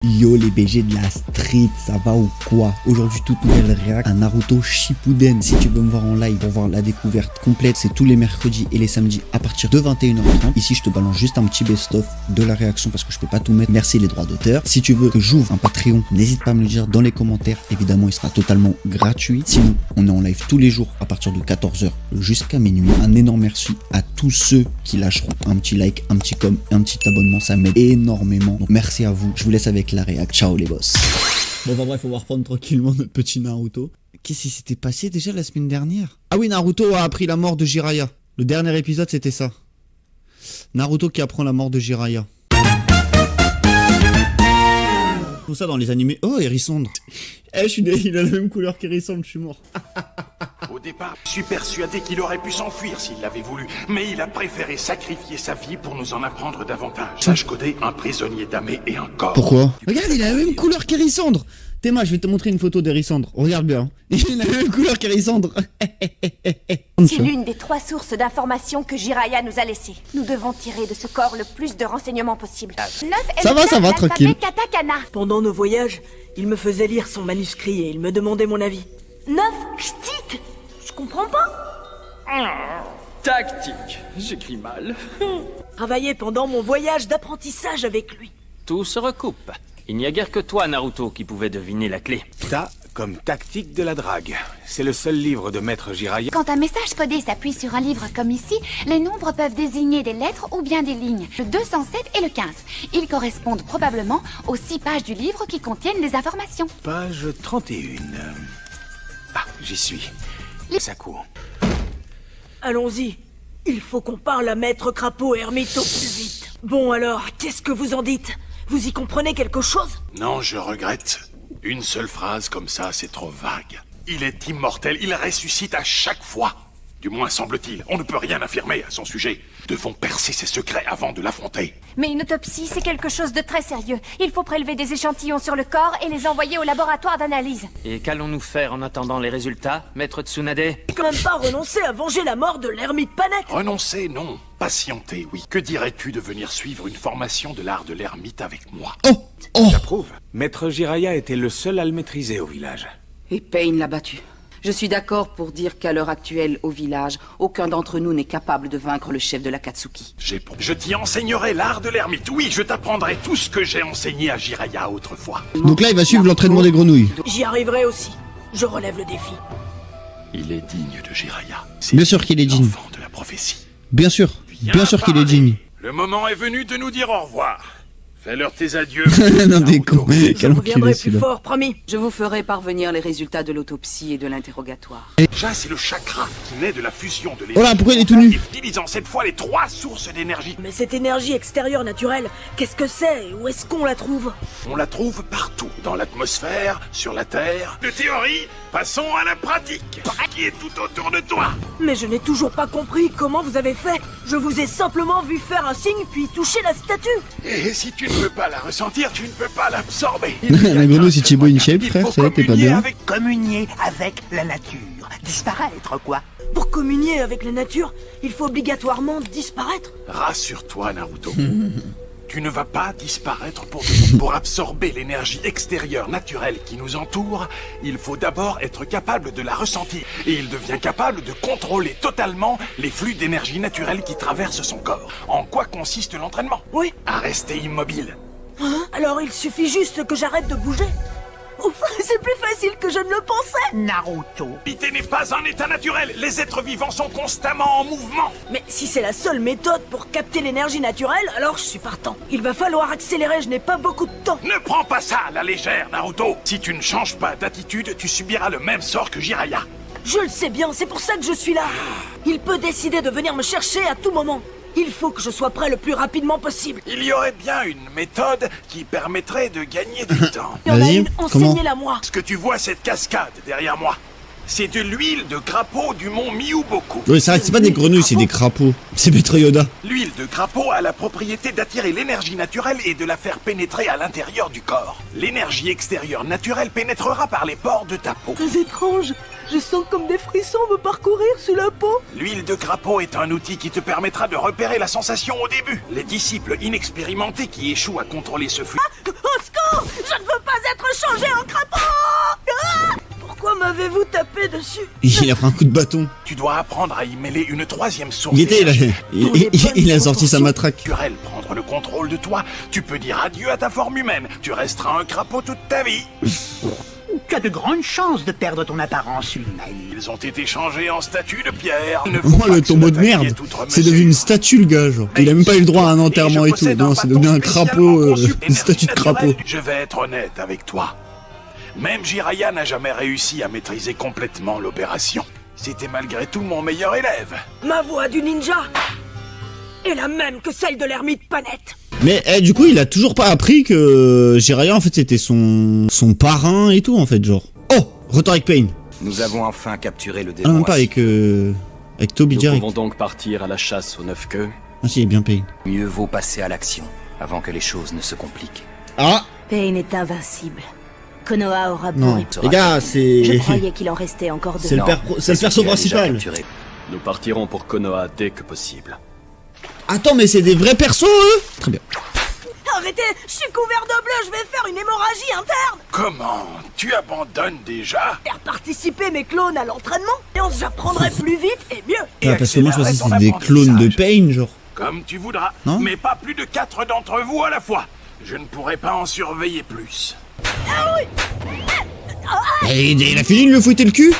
Yo les BG de la street, ça va ou quoi? Aujourd'hui toute nouvelle réact à Naruto Shippuden. Si tu veux me voir en live pour voir la découverte complète, c'est tous les mercredis et les samedis à partir de 21h30. Ici je te balance juste un petit best-of de la réaction parce que je peux pas tout mettre, merci les droits d'auteur. Si tu veux que j'ouvre un Patreon, n'hésite pas à me le dire dans les commentaires, évidemment il sera totalement gratuit. Sinon on est en live tous les jours à partir de 14h jusqu'à minuit. Un énorme merci à tous ceux qui lâcheront un petit like, un petit com, un petit abonnement, ça m'aide énormément. Donc merci à vous, je vous laisse avec la réact. Ciao les boss. Bon bah bref, on va reprendre tranquillement notre petit Naruto. Qu'est-ce qui s'était passé déjà la semaine dernière? Ah oui, Naruto a appris la mort de Jiraiya. Le dernier épisode c'était ça. Naruto qui apprend la mort de Jiraiya. Tout ça dans les animés. Oh, Hérissandre. Eh, il a la même couleur qu'Hérissandre, je suis mort. Au départ, je suis persuadé qu'il aurait pu s'enfuir s'il l'avait voulu, mais il a préféré sacrifier sa vie pour nous en apprendre davantage. Sache coder, un prisonnier damé et un corps. Pourquoi? Regarde, il a la même couleur qu'Hérissandre. Théma, je vais te montrer une photo d'Hérissandre. Regarde bien. Il a la même couleur qu'Hérissandre. C'est l'une des 3 sources d'informations que Jiraiya nous a laissées. Nous devons tirer de ce corps le plus de renseignements possible. 9 est Ça va, tranquille. Katakana. Pendant nos voyages, il me faisait lire son manuscrit et il me demandait mon avis. 9 ch'tit. Je comprends pas. Tactique, j'écris mal. Travaillais pendant mon voyage d'apprentissage avec lui. Tout se recoupe. Il n'y a guère que toi, Naruto, qui pouvait deviner la clé. Ta comme tactique de la drague. C'est le seul livre de Maître Jiraiya. Quand un message codé s'appuie sur un livre comme ici, les nombres peuvent désigner des lettres ou bien des lignes. Le 207 et le 15. Ils correspondent probablement aux 6 pages du livre qui contiennent des informations. Page 31. Ah, j'y suis. Saku. Allons-y. Il faut qu'on parle à Maître Crapaud et Hermito plus vite. Bon alors, qu'est-ce que vous en dites? Vous y comprenez quelque chose? Non, je regrette. Une seule phrase comme ça, c'est trop vague. Il est immortel, il ressuscite à chaque fois. Du moins semble-t-il, on ne peut rien affirmer à son sujet. Devons percer ses secrets avant de l'affronter. Mais une autopsie, c'est quelque chose de très sérieux. Il faut prélever des échantillons sur le corps et les envoyer au laboratoire d'analyse. Et qu'allons-nous faire en attendant les résultats, Maître Tsunade? Quand même pas renoncer à venger la mort de l'ermite Panette. Renoncer, non. Patienter, oui. Que dirais-tu de venir suivre une formation de l'art de l'ermite avec moi? Oh. J'approuve. Maître Jiraiya était le seul à le maîtriser au village. Et Pain l'a battu. Je suis d'accord pour dire qu'à l'heure actuelle, au village, aucun d'entre nous n'est capable de vaincre le chef de l'Akatsuki. Je t'y enseignerai l'art de l'ermite. Oui, je t'apprendrai tout ce que j'ai enseigné à Jiraiya autrefois. Donc là, il va suivre l'entraînement des grenouilles. J'y arriverai aussi. Je relève le défi. Il est digne de Jiraiya. C'est Bien sûr qu'il est digne. l'enfant de la prophétie. Bien sûr qu'il est digne. Le moment est venu de nous dire au revoir. Fais-leur tes adieux. Non, des cons. Je Quel reviendrai enculé, plus celui-là. fort, promis. Je vous ferai parvenir les résultats de l'autopsie et de l'interrogatoire. Déjà, c'est le chakra qui naît de la fusion de l'énergie. Oh là, pourquoi il est tout nu? Utilisant cette fois les 3 sources d'énergie. Mais cette énergie extérieure naturelle, qu'est-ce que c'est et où est-ce qu'on la trouve? On la trouve partout, dans l'atmosphère, sur la Terre. De théorie, passons à la pratique, qui est tout autour de toi. Mais je n'ai toujours pas compris comment vous avez fait. Je vous ai simplement vu faire un signe puis toucher la statue. Et si tu ne peux pas la ressentir, tu ne peux pas l'absorber. La grenouille, c'est Chibo InShape, frère, ça va, t'es pas bien. Communier avec la nature. Disparaître, quoi. Pour communier avec la nature, il faut obligatoirement disparaître. Rassure-toi, Naruto. Tu ne vas pas disparaître pour absorber l'énergie extérieure naturelle qui nous entoure. Il faut d'abord être capable de la ressentir. Et il devient capable de contrôler totalement les flux d'énergie naturelle qui traversent son corps. En quoi consiste l'entraînement? Oui. À rester immobile. Hein? Alors il suffit juste que j'arrête de bouger. Ouf, c'est plus facile que je ne le pensais. Naruto. L'humanité n'est pas un état naturel. Les êtres vivants sont constamment en mouvement. Mais si c'est la seule méthode pour capter l'énergie naturelle, alors je suis partant. Il va falloir accélérer, je n'ai pas beaucoup de temps. Ne prends pas ça à la légère, Naruto. Si tu ne changes pas d'attitude, tu subiras le même sort que Jiraiya. Je le sais bien, c'est pour ça que je suis là. Il peut décider de venir me chercher à tout moment. Il faut que je sois prêt le plus rapidement possible. Il y aurait bien une méthode qui permettrait de gagner du temps. Il y en a Vas-y, une, comment? enseignez-la moi. Ce que tu vois, cette cascade derrière moi, c'est de l'huile de crapaud du mont Miyuboku. Oui, c'est pas des grenouilles, c'est des crapauds. C'est Maître Yoda. L'huile de crapaud a la propriété d'attirer l'énergie naturelle et de la faire pénétrer à l'intérieur du corps. L'énergie extérieure naturelle pénétrera par les pores de ta peau. Très étrange. Je sens comme des frissons me parcourir sous la peau. L'huile de crapaud est un outil qui te permettra de repérer la sensation au début. Les disciples inexpérimentés qui échouent à contrôler ce flux Au secours! taper dessus. Il a pris un coup de bâton. Tu dois apprendre à y mêler une troisième source. Il a sorti sa matraque. Naturel, prendre le contrôle de toi. Tu peux dire adieu à ta forme humaine. Tu resteras un crapaud toute ta vie. Tu as de grandes chances de perdre ton apparence humaine. Ils ont été changés en statues de pierre. Oh le tombeau de merde. C'est devenu une statue le gars genre. Il a même pas eu le droit à un enterrement et tout. Non, c'est devenu un crapaud, une statue de crapaud. Je vais être honnête avec toi. Même Jiraiya n'a jamais réussi à maîtriser complètement l'opération. C'était malgré tout mon meilleur élève. Ma voix du ninja est la même que celle de l'ermite Panette. Mais du coup, il a toujours pas appris que Jiraiya en fait c'était son parrain et tout en fait genre. Oh, retour avec Pain. Nous avons enfin capturé le Ah démon. non, même pas avec Toby Nous direct. pouvons donc partir à la chasse aux 9 queues. Ah si, il est bien Pain. Mieux vaut passer à l'action avant que les choses ne se compliquent. Ah Pain est invincible. Konoha aura beau non, répondre. les gars, c'est Je croyais qu'il en restait encore deux. c'est le, c'est le perso principal. Nous partirons pour Konoha dès que possible. Attends, mais c'est des vrais persos eux. Très bien. Arrêtez, je suis couvert de bleu, je vais faire une hémorragie interne. Comment? Tu abandonnes déjà? Faire participer mes clones à l'entraînement, et j'apprendrai plus vite et mieux. Ah, parce que moi je pensais que c'était des clones de Pain genre. Comme tu voudras, Non mais pas plus de 4 d'entre vous à la fois. Je ne pourrai pas en surveiller plus. Et il a fini de me fouetter le cul.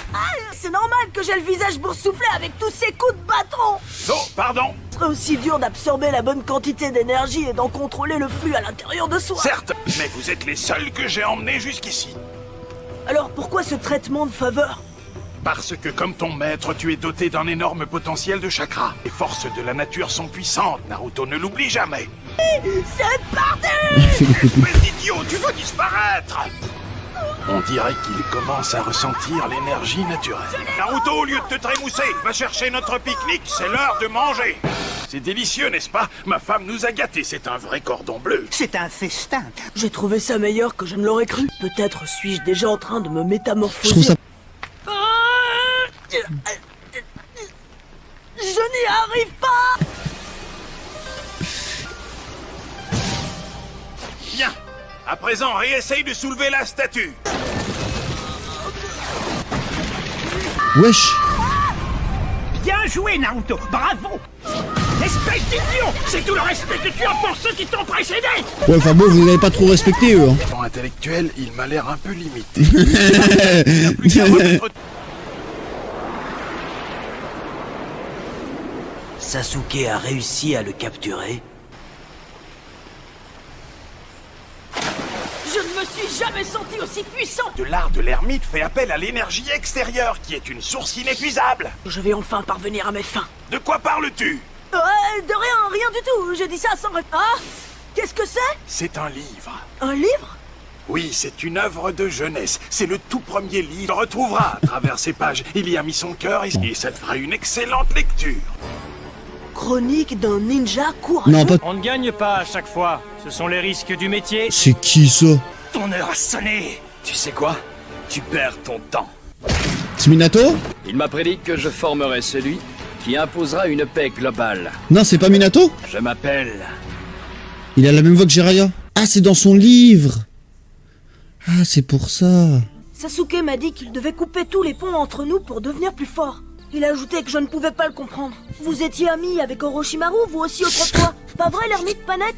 C'est normal que j'ai le visage boursouflé avec tous ces coups de bâton. Oh, pardon. Ce serait aussi dur d'absorber la bonne quantité d'énergie et d'en contrôler le flux à l'intérieur de soi. Certes, mais vous êtes les seuls que j'ai emmenés jusqu'ici. Alors pourquoi ce traitement de faveur? Parce que comme ton maître, tu es doté d'un énorme potentiel de chakra. Les forces de la nature sont puissantes, Naruto, ne l'oublie jamais. C'est parti. Espèce d'idiot, tu vas disparaître. On dirait qu'il commence à ressentir l'énergie naturelle. Naruto, au lieu de te trémousser, va chercher notre pique-nique, c'est l'heure de manger. C'est délicieux, n'est-ce pas? Ma femme nous a gâtés, c'est un vrai cordon bleu. C'est un festin. J'ai trouvé ça meilleur que je ne l'aurais cru. Peut-être suis-je déjà en train de me métamorphoser. Je trouve ça. Je n'y arrive pas. Bien. À présent, réessaye de soulever la statue. Wesh. Bien joué, Naruto. Bravo. Espèce d'idiot. C'est tout le respect que tu as pour ceux qui t'ont précédé. Ouais, enfin bon, vous n'avez pas trop respecté eux. Hein. Plan intellectuel, il m'a l'air un peu limité. Il n'a plus qu'à remettre... Sasuke a réussi à le capturer. Je ne me suis jamais senti aussi puissant. De l'art de l'ermite fait appel à l'énergie extérieure, qui est une source inépuisable. Je vais enfin parvenir à mes fins. De quoi parles-tu? De rien du tout. J'ai dit ça sans... Ah, qu'est-ce que c'est? C'est un livre. Un livre? Oui, c'est une œuvre de jeunesse. C'est le tout premier livre. Tu retrouveras à travers ces pages. Il y a mis son cœur et ça te fera une excellente lecture. Chronique d'un ninja courageux. Non, pas. On ne gagne pas à chaque fois. Ce sont les risques du métier. C'est qui ça? Ton heure a sonné. Tu sais quoi? Tu perds ton temps. C'est Minato? Il m'a prédit que je formerai celui qui imposera une paix globale. Non, c'est pas Minato? Je m'appelle... Il a la même voix que Jiraiya. Ah, c'est dans son livre. Ah, c'est pour ça. Sasuke m'a dit qu'il devait couper tous les ponts entre nous pour devenir plus fort. Il a ajouté que je ne pouvais pas le comprendre. Vous étiez amis avec Orochimaru, vous aussi autrefois. Pas vrai, l'ermite Panette?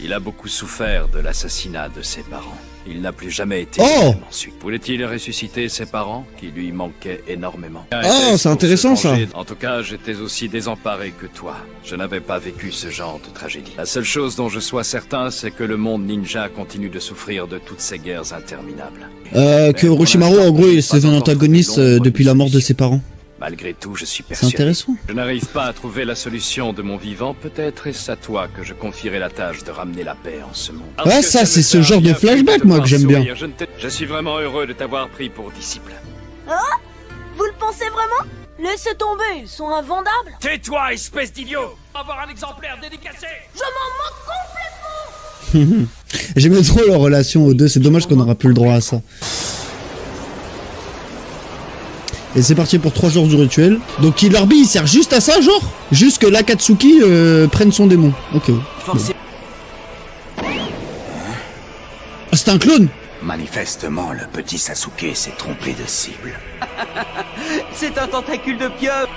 Il a beaucoup souffert de l'assassinat de ses parents. Il n'a plus jamais été Oh ensuite. Voulait-il ressusciter ses parents, qui lui manquaient énormément? Oh, c'est intéressant ça. En tout cas, j'étais aussi désemparé que toi. Je n'avais pas vécu ce genre de tragédie. La seule chose dont je sois certain, c'est que le monde ninja continue de souffrir de toutes ces guerres interminables. Que Orochimaru, en gros, c'est un antagoniste depuis la mort de ses parents. Malgré tout, je suis C'est persuadé. intéressant. Je n'arrive pas à trouver la solution de mon vivant. Peut-être est-ce à toi que je confierai la tâche de ramener la paix en ce monde. Ouais, Parce que ça, me c'est ce fait genre de rien flashback, de te moi, voir que j'aime bien. sourire. Je suis vraiment heureux de t'avoir pris pour disciple. Ah? Vous le pensez vraiment? Laissez tomber, ils sont invendables. Tais-toi, espèce d'idiot. Avoir un exemplaire dédicacé. Je m'en moque complètement. J'aimais trop leur relation aux deux, c'est dommage qu'on n'aura plus le droit à ça. Et c'est parti pour 3 jours du rituel. Donc Killer Bee il sert juste à ça, genre? Juste que l'Akatsuki prenne son démon. Ok. Bon. Forcément. Ah, c'est un clone? Manifestement, le petit Sasuke s'est trompé de cible. C'est un tentacule de pieuvre.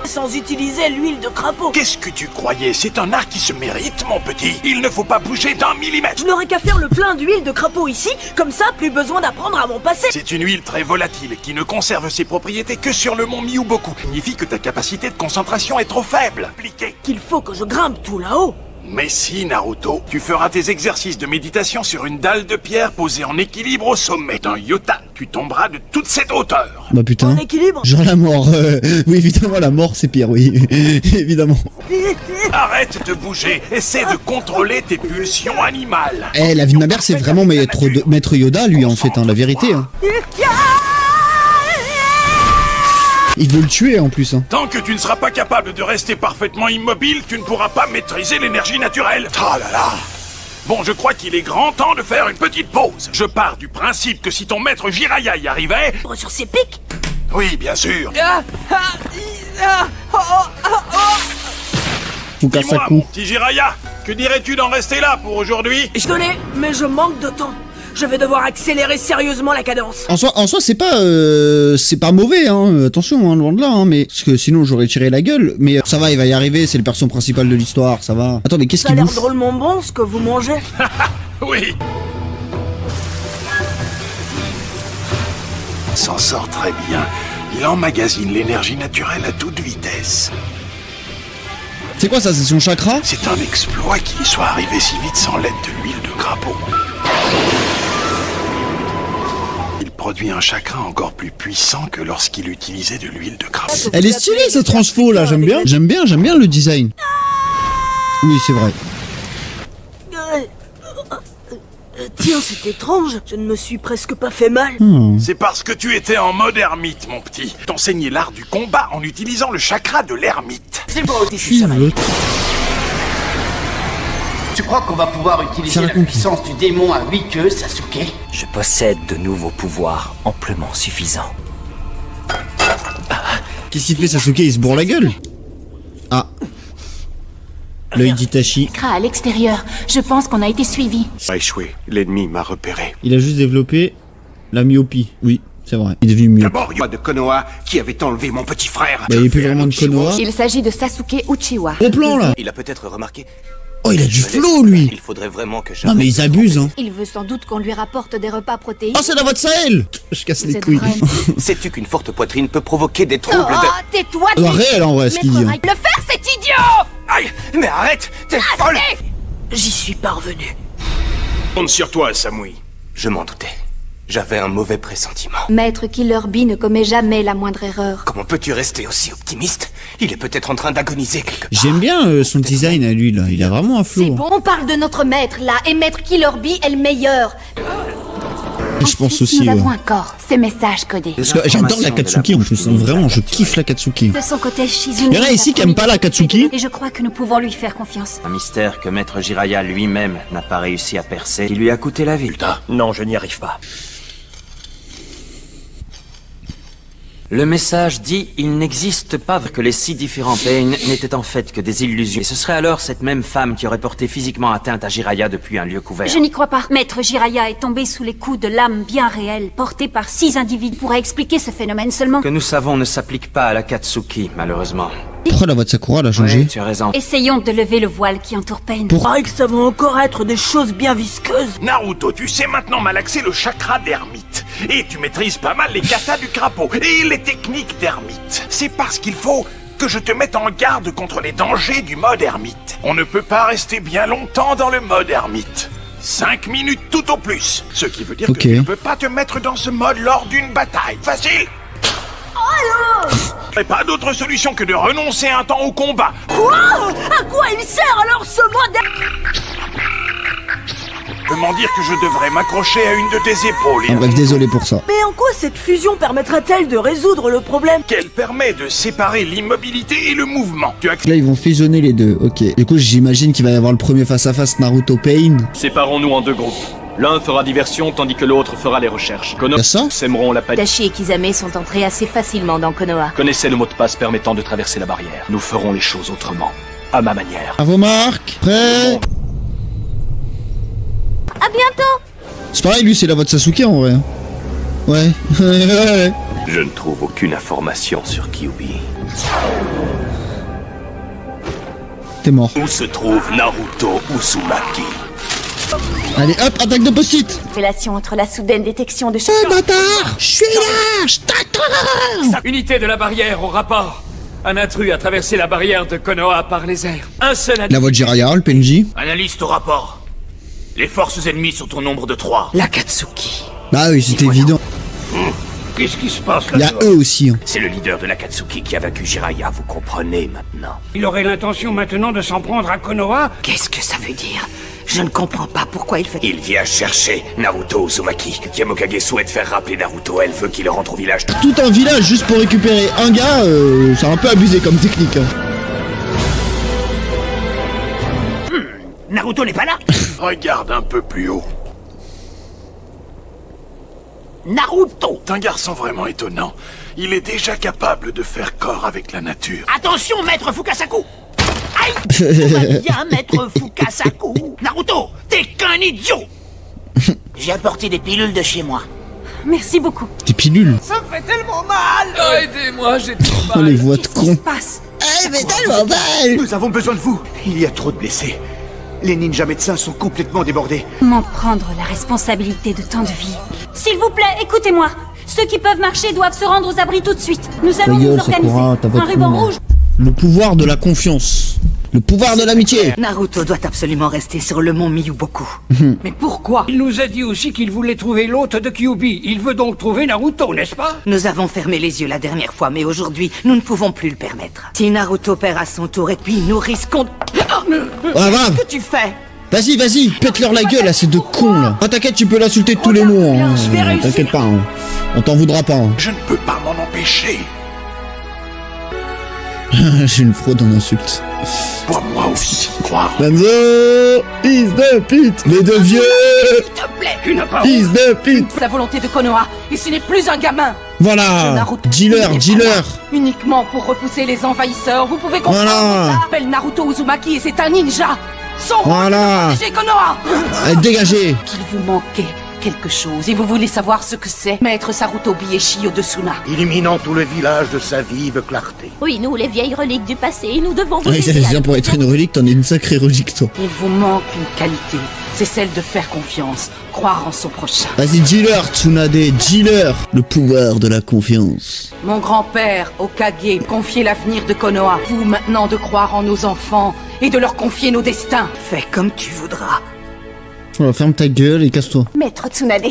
Sans utiliser l'huile de crapaud. Qu'est-ce que tu croyais? C'est un art qui se mérite, mon petit. Il ne faut pas bouger d'un millimètre. Je n'aurais qu'à faire le plein d'huile de crapaud ici, comme ça, plus besoin d'apprendre à mon passé. C'est une huile très volatile qui ne conserve ses propriétés que sur le mont Miyuboku. Signifie que ta capacité de concentration est trop faible. Appliqué. Qu'il faut que je grimpe tout là-haut. Mais si, Naruto, tu feras tes exercices de méditation sur une dalle de pierre posée en équilibre au sommet d'un yota. Tu tomberas de toute cette hauteur. Bah putain. En équilibre. Genre la mort. Oui, évidemment, la mort, c'est pire, oui. Évidemment. Arrête de bouger. Essaie de contrôler tes pulsions animales. Eh, la vie de ma mère, c'est vraiment maître Yoda, lui, en fait, hein, la vérité. Hein. Il veut le tuer, en plus. Hein. Tant que tu ne seras pas capable de rester parfaitement immobile, tu ne pourras pas maîtriser l'énergie naturelle. Ah là là. Bon, je crois qu'il est grand temps de faire une petite pause. Je pars du principe que si ton maître Jiraiya y arrivait... Sur ses pics. Oui, bien sûr. Dis-moi, mon petit Jiraiya, que dirais-tu d'en rester là pour aujourd'hui? Désolé, mais je manque de temps. Je vais devoir accélérer sérieusement la cadence. En soi, c'est pas mauvais, hein. Attention, hein, loin de là, hein, mais parce que sinon j'aurais tiré la gueule. Mais ça va, il va y arriver. C'est le perso principal de l'histoire, ça va. Attends, mais qu'est-ce qu'il bouffe? Ça a l'air drôlement bon ce que vous mangez. Oui. S'en sort très bien. Il emmagasine l'énergie naturelle à toute vitesse. C'est quoi ça? C'est son chakra? C'est un exploit qu'il soit arrivé si vite sans l'aide de l'huile de crapaud. Il produit un chakra encore plus puissant que lorsqu'il utilisait de l'huile de crapaud. Elle est stylée cette transfo là, j'aime bien. J'aime bien le design. Oui, c'est vrai. Tiens, c'est étrange. Je ne me suis presque pas fait mal. C'est parce que tu étais en mode ermite, mon petit. T'enseignais l'art du combat en utilisant le chakra de l'ermite. C'est beau, Tu crois qu'on va pouvoir utiliser la puissance du démon à 8 queues, Sasuke? Je possède de nouveaux pouvoirs amplement suffisants. Qu'est-ce qu'il fait, Sasuke? Il se bourre la gueule? Ah. L'œil d'Itachi. À l'extérieur, je pense qu'on a été suivis. A échoué. L'ennemi m'a repéré. Il a juste développé la myopie. Oui, c'est vrai. Il est devenu myope. D'abord, il y a de Konoha qui avait enlevé mon petit frère. Bah, il est plus vraiment de Konoha. Il s'agit de Sasuke Uchiwa. Au plan là. Il a peut-être remarqué. Oh, il a du flow, lui. Il faudrait vraiment que Non, mais ils abusent, hein. Il veut sans doute qu'on lui rapporte des repas protéinés. Oh, c'est la voix de Sahel. Je casse les couilles. Sais-tu qu'une forte poitrine peut provoquer des troubles de... tais-toi. Réel, en vrai, ce qu'il dit. Hein. Le faire, c'est idiot. Aïe, mais arrête, t'es folle. J'y suis parvenu. Compte sur toi, Samui. Je m'en doutais. J'avais un mauvais pressentiment. Maître Killer Bee ne commet jamais la moindre erreur. Comment peux-tu rester aussi optimiste? Il est peut-être en train d'agoniser quelque part. J'aime bien son design à lui, là. Il a vraiment un flow. C'est bon, on parle de notre maître, là, et Maître Killer Bee est le meilleur. Je pense aussi, Nous avons encore ces messages codés. Parce que j'adore l'Akatsuki en plus, hein. Vraiment, je kiffe l'Akatsuki. De son côté, Shizune... Il y en a ici qui aiment pas l'Akatsuki. Et je crois que nous pouvons lui faire confiance. Un mystère que Maître Jiraiya lui-même n'a pas réussi à percer, qui lui a coûté la vie. Non, je n'y arrive pas. Le message dit « Il n'existe pas que les 6 différents Pain n'étaient en fait que des illusions. » Et ce serait alors cette même femme qui aurait porté physiquement atteinte à Jiraiya depuis un lieu couvert. Je n'y crois pas. Maître Jiraiya est tombé sous les coups de l'âme bien réelle, portée par 6 individus. Pourrait expliquer ce phénomène seulement. Que nous savons ne s'applique pas à l'Akatsuki, malheureusement. Pourquoi la voix de Sakura l'a changé? Oui, tu as raison. Essayons de lever le voile qui entoure Pain. Il paraît que ça va encore être des choses bien visqueuses. Naruto, tu sais maintenant malaxer le chakra d'ermite. Et tu maîtrises pas mal les katas du crapaud et les techniques d'ermite. C'est parce qu'il faut que je te mette en garde contre les dangers du mode ermite. On ne peut pas rester bien longtemps dans le mode ermite. 5 minutes tout au plus. Ce qui veut dire que tu ne peux pas te mettre dans ce mode lors d'une bataille. Facile. Et pas d'autre solution que de renoncer un temps au combat. Quoi? À quoi il sert alors ce mode? Comment dire que je devrais m'accrocher à une de tes épaules. Ah, bref, désolé pour ça. Mais en quoi cette fusion permettra-t-elle de résoudre le problème? Qu'elle permet de séparer l'immobilité et le mouvement. Là, ils vont fusionner les deux, ok. Du coup, j'imagine qu'il va y avoir le premier face-à-face Naruto Pain. Séparons-nous en 2 groupes. L'un fera diversion tandis que l'autre fera les recherches. Konoha sèmeront la panique. Itachi et Kisame sont entrés assez facilement dans Konoha. Connaissez le mot de passe permettant de traverser la barrière. Nous ferons les choses autrement. À ma manière. À vos marques. Prêt? À bientôt. C'est pareil, lui, c'est la voix de Sasuke en vrai. Ouais. Ouais. Je ne trouve aucune information sur Kyuubi. T'es mort. Où se trouve Naruto Uzumaki? Allez, hop, attaque de post-it. Relation entre la soudaine détection de Oh bâtard, je suis là, je t'attends. Unité de la barrière au rapport. Un intrus a traversé la barrière de Konoha par les airs. Un seul La voix de Jiraiya, le PNJ. Analyste au rapport. Les forces ennemies sont au nombre de 3. L'Akatsuki. Bah oui, c'était évident. Qu'est-ce qui se passe là? Il y a eux aussi. Hein. C'est le leader de l'Akatsuki qui a vaincu Jiraiya, vous comprenez maintenant. Il aurait l'intention maintenant de s'en prendre à Konoha? Qu'est-ce que ça veut dire? Je ne comprends pas pourquoi il fait... Il vient chercher Naruto Uzumaki. Yamokage souhaite faire rappeler Naruto, elle veut qu'il rentre au village. Tout un village juste pour récupérer un gars, c'est un peu abusé comme technique. Hein. Naruto n'est pas là? Regarde un peu plus haut. Naruto! C'est un garçon vraiment étonnant. Il est déjà capable de faire corps avec la nature. Attention, maître Fukasaku! Aïe! Tout va bien, maître Fukasaku! Naruto, t'es qu'un idiot! J'ai apporté des pilules de chez moi. Merci beaucoup. Des pilules. Ça me fait tellement mal! Oh, aidez-moi, j'ai trop Oh, mal. les voix de con. Passe. Eh, mais tellement mal. Nous avons besoin de vous! Il y a trop de blessés. Les ninjas médecins sont complètement débordés. Comment prendre la responsabilité de tant de vies? S'il vous plaît, écoutez-moi. Ceux qui peuvent marcher doivent se rendre aux abris tout de suite. Nous allons nous organiser. Un ruban rouge. Le pouvoir de la confiance. Le pouvoir de l'amitié. Naruto doit absolument rester sur le mont Miyuboku. Mais pourquoi? Il nous a dit aussi qu'il voulait trouver l'hôte de Kyuubi. Il veut donc trouver Naruto, n'est-ce pas? Nous avons fermé les yeux la dernière fois, mais aujourd'hui, nous ne pouvons plus le permettre. Si Naruto perd à son tour et puis nous risquons... Qu'est-ce que tu fais? Vas-y, pète-leur la gueule à ces deux cons là. Ah t'inquiète, tu peux l'insulter de tous les mots. Hein. T'inquiète pas, hein. On t'en voudra pas. Hein. Je ne peux pas m'en empêcher. J'ai une fraude en insulte. Moi aussi, croire. Danzo, fils de pute, les deux vieux. S'il te plaît, tu n'as pas... Fils de pute. La volonté de Konoha, et ce n'est plus un gamin. Voilà. Dealer. Uniquement pour repousser les envahisseurs, vous pouvez comprendre Voilà. ça. Il s'appelle Naruto Uzumaki et c'est un ninja. Son Voilà. rôle, c'est de protéger Konoha. Allez, dégagez. Qu'il vous manquait quelque chose et vous voulez savoir ce que c'est. Maître Sarutobi Eshio de Suna. Illuminant tout le village de sa vive clarté. Oui, nous, les vieilles reliques du passé, nous devons vous Ouais, aider c'est à- bien pour être une relique, t'en es une sacrée relique toi. Il vous manque une qualité. C'est celle de faire confiance, croire en son prochain. Vas-y, dealer, Tsunade, dealer. Le pouvoir de la confiance. Mon grand-père, Okage, confiait l'avenir de Konoha. Vous maintenant de croire en nos enfants et de leur confier nos destins. Fais comme tu voudras. Voilà, ferme ta gueule et casse-toi. Maître Tsunade.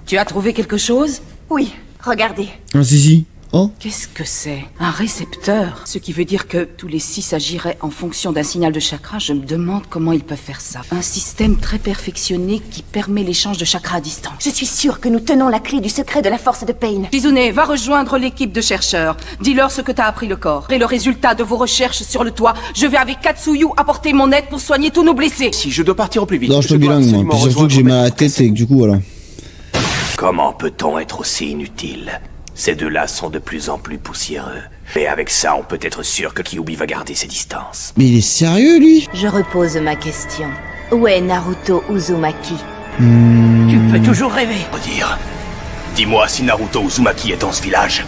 Tu as trouvé quelque chose? Oui, regardez. Ah, si. Oh. Qu'est-ce que c'est? Un récepteur. Ce qui veut dire que tous les 6 agiraient en fonction d'un signal de chakra. Je me demande comment ils peuvent faire ça. Un système très perfectionné qui permet l'échange de chakras à distance. Je suis sûre que nous tenons la clé du secret de la force de Pain. Shizune, va rejoindre l'équipe de chercheurs. Dis-leur ce que t'as appris le corps. Et le résultat de vos recherches sur le toit. Je vais avec Katsuyu apporter mon aide pour soigner tous nos blessés. Si je dois partir au plus vite. Non, je suis bilingue moi. Puis surtout que j'ai mal à la tête et que du coup voilà. Comment peut-on être aussi inutile? Ces deux-là sont de plus en plus poussiéreux. Et avec ça, on peut être sûr que Kyuubi va garder ses distances. Mais il est sérieux lui? Je repose ma question. Où est Naruto Uzumaki? Tu peux toujours rêver. Dire. Dis-moi si Naruto Uzumaki est dans ce village.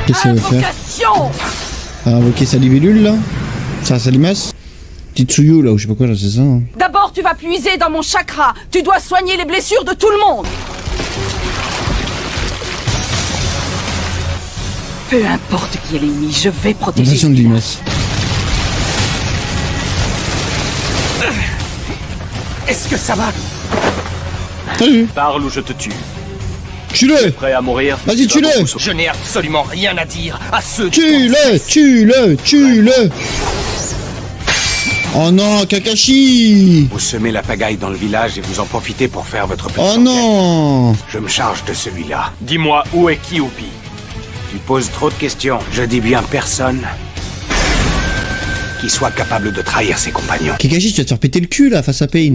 Qu'est-ce qu'elle veut faire? Invocation! Elle a invoqué sa libellule là? Sa limace? Titsuyu là, ou je sais pas quoi là, c'est ça hein. D'abord, tu vas puiser dans mon chakra. Tu dois soigner les blessures de tout le monde. Peu importe qui est l'ennemi, je vais protéger. Sensation de limace. Est-ce que ça va? Salut. Parle ou je te tue. Tue-le. Prêt à mourir? Vas-y, tue-le. Je n'ai absolument rien à dire à ceux... Tue-le. Oh non, Kakashi. Vous semez la pagaille dans le village et vous en profitez pour faire votre petite Oh enquête. non. Je me charge de celui-là. Dis-moi, où est Kyuubi? Tu poses trop de questions. Je dis bien personne qui soit capable de trahir ses compagnons. Kakashi, tu vas te faire péter le cul là face à Pain.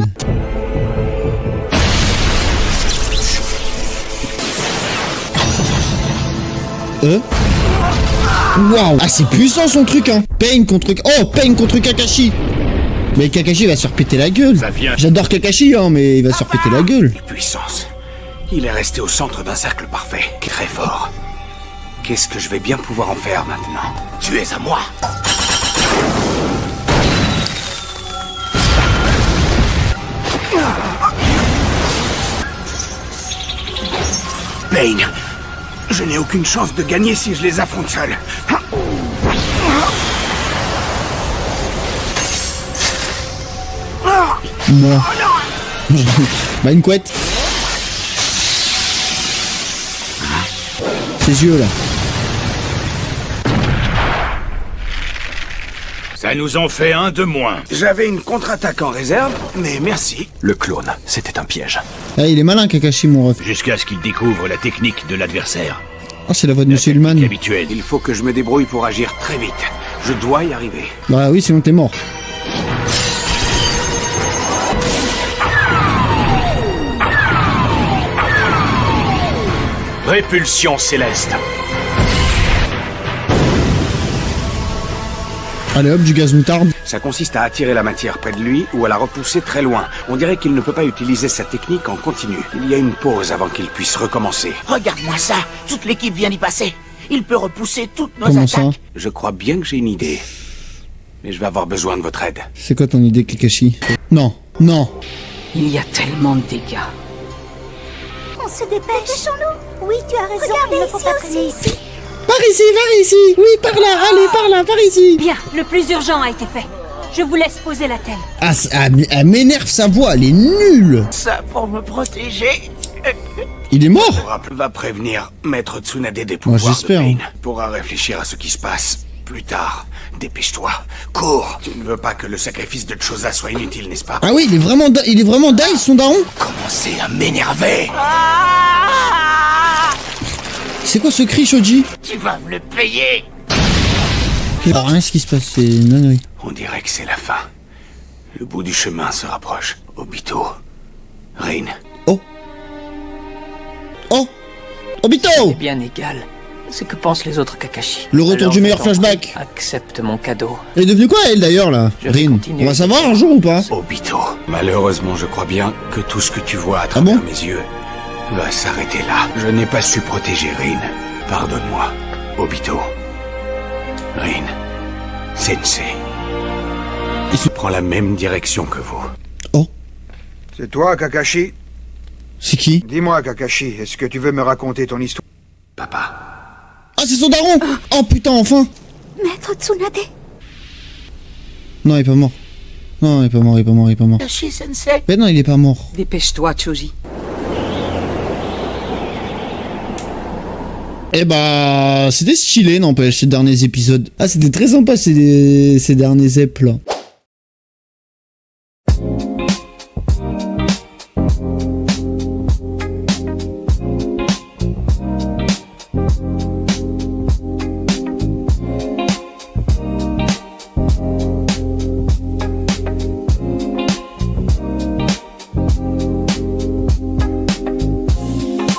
Waouh. Ah, c'est puissant son truc, hein. Pain contre Kakashi. Mais Kakashi va se faire péter la gueule. J'adore Kakashi, hein, mais il va se faire péter la gueule. Puissance. Il est resté au centre d'un cercle parfait. Très fort. Qu'est-ce que je vais bien pouvoir en faire maintenant? Tu es à moi. Pain, je n'ai aucune chance de gagner si je les affronte seul. Moi. Bah une couette. Ses yeux là. Ça nous en fait un de moins. J'avais une contre-attaque en réserve, mais merci. Le clone, c'était un piège. Ah, il est malin Kakashi, mon ref. Jusqu'à ce qu'il découvre la technique de l'adversaire. Ah, c'est la voix de Monsieur Ullman. Habituel. Il faut que je me débrouille pour agir très vite. Je dois y arriver. Bah oui, sinon t'es mort. Répulsion céleste. Allez hop, du gaz moutarde. Ça consiste à attirer la matière près de lui ou à la repousser très loin. On dirait qu'il ne peut pas utiliser sa technique en continu. Il y a une pause avant qu'il puisse recommencer. Regarde-moi ça. Toute l'équipe vient d'y passer. Il peut repousser toutes nos Comment attaques. ça? Je crois bien que j'ai une idée. Mais je vais avoir besoin de votre aide. C'est quoi ton idée, Kakashi? Non, non. Il y a tellement de dégâts. On se dépêche. Dépêchons-nous. Oui, tu as raison. Regardez, il ne faut pas traîner ici. Par ici. Oui, par là. Allez, par là, par ici. Bien, le plus urgent a été fait. Je vous laisse poser la telle. Ah, elle m'énerve sa voix, elle est nulle. Ça pour me protéger. Il est mort. Va prévenir Maître Tsunade des pouvoirs de j'espère. Pain. Pourra réfléchir à ce qui se passe plus tard. Dépêche-toi. Cours. Tu ne veux pas que le sacrifice de Chosa soit inutile, n'est-ce pas? Ah oui, il est vraiment die, son daron. Commencez à m'énerver. C'est quoi ce cri, Shoji? Tu vas me le payer. Oh, rien ce qui se passe, c'est une dinguerie. On dirait que c'est la fin. Le bout du chemin se rapproche. Obito. Rin. Oh, Obito! C'est bien égal. Ce que pensent les autres Kakashi. Le retour du meilleur flashback. Accepte mon cadeau. Elle est devenue quoi, elle, d'ailleurs, là? Rin. On va savoir un jour ou pas? Obito. Malheureusement, je crois bien que tout ce que tu vois à travers mes yeux va s'arrêter là. Je n'ai pas su protéger Rin. Pardonne-moi, Obito. Rin. Sensei. Il prend la même direction que vous. Oh. C'est toi, Kakashi? C'est qui? Dis-moi, Kakashi, est-ce que tu veux me raconter ton histoire? Papa. Ah, c'est son daron! Oh putain, enfin! Maître Tsunade. Non, il est pas mort. Non, il est pas mort. Kakashi-sensei. Mais non, il est pas mort. Dépêche-toi, Choji. Eh bah, c'était stylé, n'empêche, ces derniers épisodes. Ah, c'était très sympa, ces derniers ép, là.